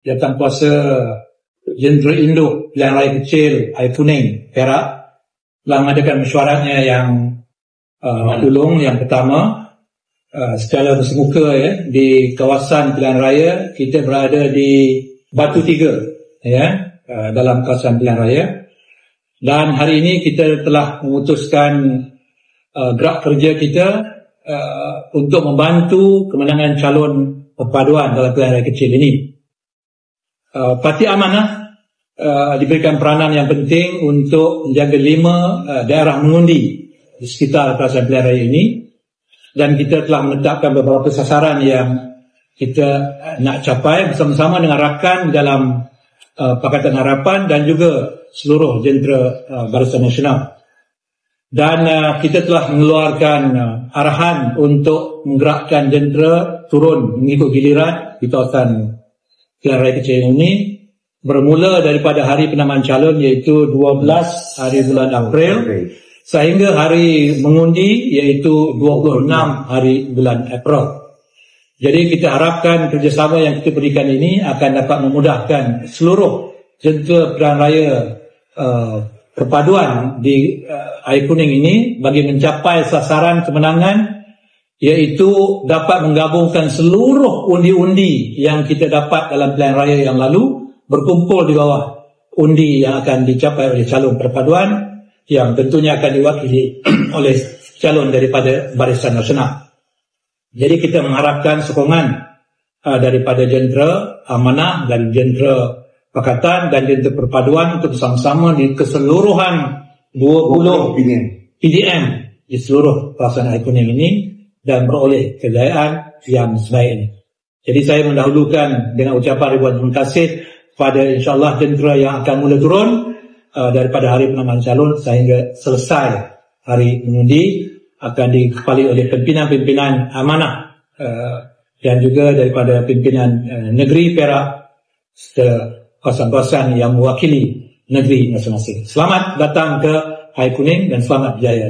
Jawatankuasa Jentera Induk Pilihan Raya Kecil Air Kuning Perak telah mengadakan mesyuaratnya yang ulung yang pertama secara bersemuka di kawasan pilihan raya. Kita berada di Batu Tiga dalam kawasan pilihan raya, dan hari ini kita telah memutuskan gerak kerja kita untuk membantu kemenangan calon perpaduan dalam pilihan raya kecil ini. Parti Amanah diberikan peranan yang penting untuk menjaga 5 daerah mengundi di sekitar kawasan pilihan raya ini, dan kita telah menetapkan beberapa sasaran yang kita nak capai bersama-sama dengan rakan dalam Pakatan Harapan dan juga seluruh jentera Barisan Nasional. Dan kita telah mengeluarkan arahan untuk menggerakkan jentera turun mengikut giliran di kawasan pilihan raya kecil ini, bermula daripada hari penamaan calon iaitu 12 hari bulan April sehingga hari mengundi iaitu 26 hari bulan April. Jadi kita harapkan kerjasama yang kita berikan ini akan dapat memudahkan seluruh jentera pilihan raya perpaduan di Air Kuning ini bagi mencapai sasaran kemenangan, iaitu dapat menggabungkan seluruh undi-undi yang kita dapat dalam pilihan raya yang lalu berkumpul di bawah undi yang akan dicapai oleh calon perpaduan yang tentunya akan diwakili oleh calon daripada Barisan Nasional. Jadi kita mengharapkan sokongan daripada jentera Amanah dan jentera Pakatan dan jentera perpaduan untuk bersama-sama di keseluruhan 20 PDM di seluruh kawasan Air Kuning ini dan beroleh kejayaan yang sebaik ini. Jadi saya mendahulukan dengan ucapan ribuan terima kasih kepada insyaAllah jentera yang akan mula turun daripada hari penamaan calon sehingga selesai hari mengundi akan dikepali oleh pimpinan-pimpinan amanah dan juga daripada pimpinan negeri Perak serta kawasan-kawasan yang mewakili negeri masing-masing. Selamat datang ke Air Kuning dan selamat berjaya.